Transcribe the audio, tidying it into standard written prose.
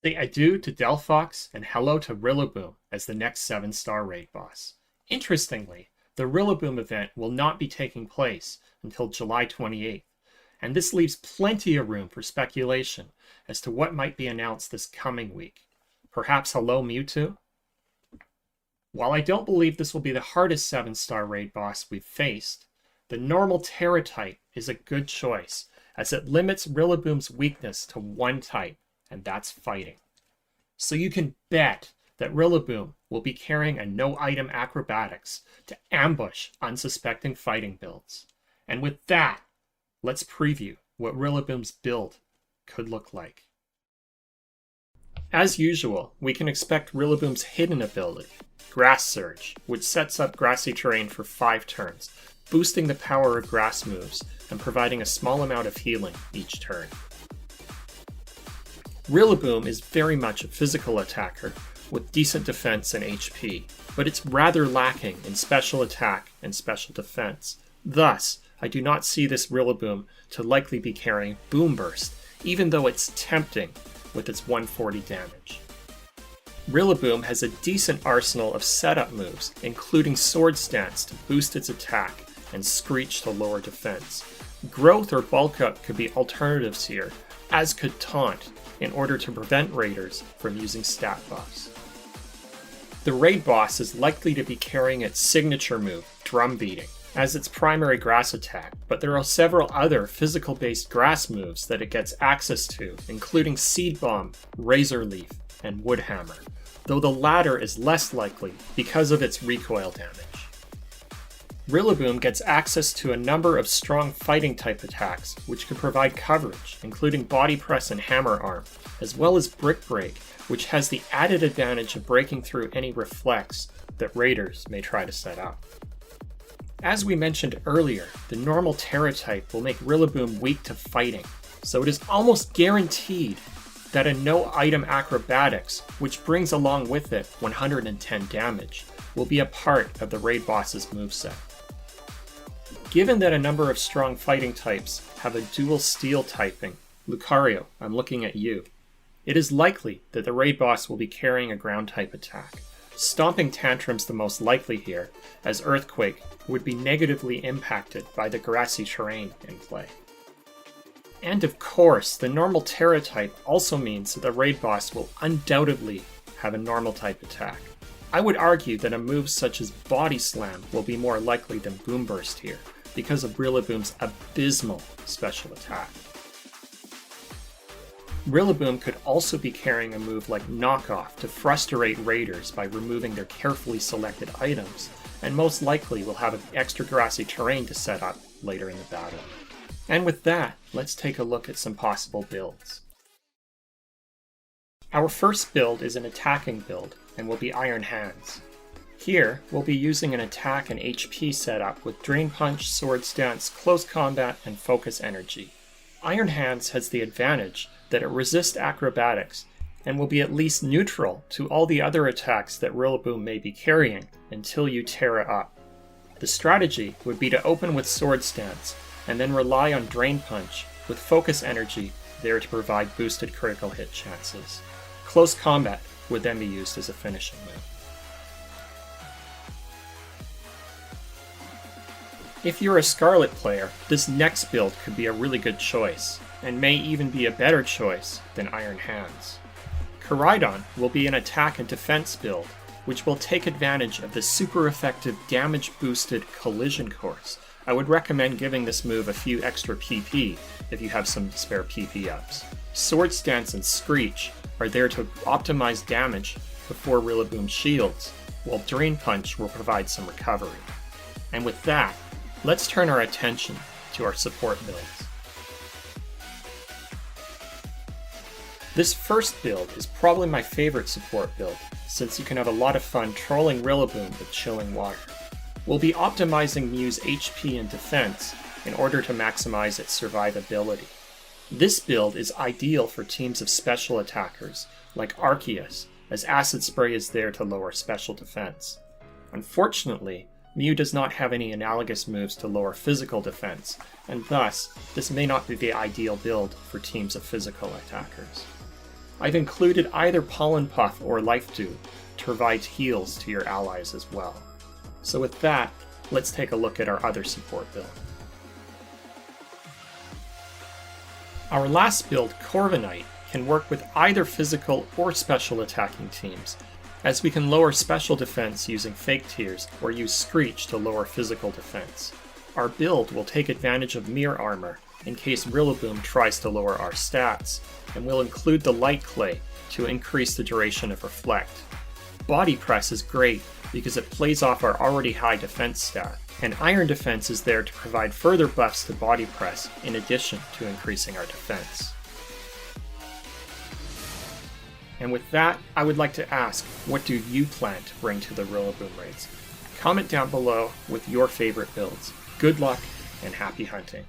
Say adieu to Delphox and hello to Rillaboom as the next 7-star raid boss. Interestingly, the Rillaboom event will not be taking place until July 28th, and this leaves plenty of room for speculation as to what might be announced this coming week. Perhaps hello Mewtwo? While I don't believe this will be the hardest 7-star raid boss we've faced, the normal Terra type is a good choice as it limits Rillaboom's weakness to one type, and that's fighting. So you can bet that Rillaboom will be carrying a no-item acrobatics to ambush unsuspecting fighting builds. And with that, let's preview what Rillaboom's build could look like. As usual, we can expect Rillaboom's hidden ability, Grass Surge, which sets up grassy terrain for 5 turns, boosting the power of grass moves and providing a small amount of healing each turn. Rillaboom is very much a physical attacker with decent defense and HP, but it's rather lacking in special attack and special defense. Thus, I do not see this Rillaboom to likely be carrying Boom Burst, even though it's tempting with its 140 damage. Rillaboom has a decent arsenal of setup moves, including Sword Stance to boost its attack and Screech to lower defense. Growth or Bulk Up could be alternatives here, as could Taunt, in order to prevent raiders from using stat buffs. The raid boss is likely to be carrying its signature move, Drum Beating, as its primary grass attack, but there are several other physical-based grass moves that it gets access to, including Seed Bomb, Razor Leaf, and Wood Hammer, though the latter is less likely because of its recoil damage. Rillaboom gets access to a number of strong fighting type attacks, which can provide coverage, including Body Press and Hammer Arm, as well as Brick Break, which has the added advantage of breaking through any reflex that raiders may try to set up. As we mentioned earlier, the normal Terra type will make Rillaboom weak to fighting, so it is almost guaranteed that a no-item acrobatics, which brings along with it 110 damage, will be a part of the raid boss's moveset. Given that a number of strong fighting types have a dual steel typing, Lucario, I'm looking at you, it is likely that the raid boss will be carrying a ground type attack. Stomping Tantrum's the most likely here, as Earthquake would be negatively impacted by the grassy terrain in play. And of course, the normal Terra type also means that the raid boss will undoubtedly have a normal type attack. I would argue that a move such as Body Slam will be more likely than Boom Burst here, because of Rillaboom's abysmal special attack. Rillaboom could also be carrying a move like Knockoff to frustrate raiders by removing their carefully selected items, and most likely will have an extra grassy terrain to set up later in the battle. And with that, let's take a look at some possible builds. Our first build is an attacking build, and will be Iron Hands. Here, we'll be using an attack and HP setup with Drain Punch, Sword Stance, Close Combat, and Focus Energy. Iron Hands has the advantage that it resists acrobatics, and will be at least neutral to all the other attacks that Rillaboom may be carrying until you Terra up. The strategy would be to open with Sword Stance, and then rely on Drain Punch, with Focus Energy there to provide boosted critical hit chances. Close Combat would then be used as a finishing move. If you're a Scarlet player, this next build could be a really good choice, and may even be a better choice than Iron Hands. Koriadon will be an attack and defense build, which will take advantage of the super effective damage-boosted Collision Course. I would recommend giving this move a few extra PP if you have some spare PP ups. Sword Stance and Screech are there to optimize damage before Rillaboom shields, while Drain Punch will provide some recovery. And with that, let's turn our attention to our support builds. This first build is probably my favorite support build, since you can have a lot of fun trolling Rillaboom with Chilling Water. We'll be optimizing Mew's HP and defense in order to maximize its survivability. This build is ideal for teams of special attackers, like Arceus, as Acid Spray is there to lower special defense. Unfortunately, Mew does not have any analogous moves to lower physical defense, and thus, this may not be the ideal build for teams of physical attackers. I've included either Pollen Puff or Life Dew to provide heals to your allies as well. So with that, let's take a look at our other support build. Our last build, Corviknight, can work with either physical or special attacking teams, as we can lower special defense using Fake Tears or use Screech to lower physical defense. Our build will take advantage of Mirror Armor in case Rillaboom tries to lower our stats, and we'll include the Light Clay to increase the duration of Reflect. Body Press is great because it plays off our already high defense stat, and Iron Defense is there to provide further buffs to Body Press in addition to increasing our defense. And with that, I would like to ask, what do you plan to bring to the Rillaboom raids? Comment down below with your favorite builds. Good luck and happy hunting!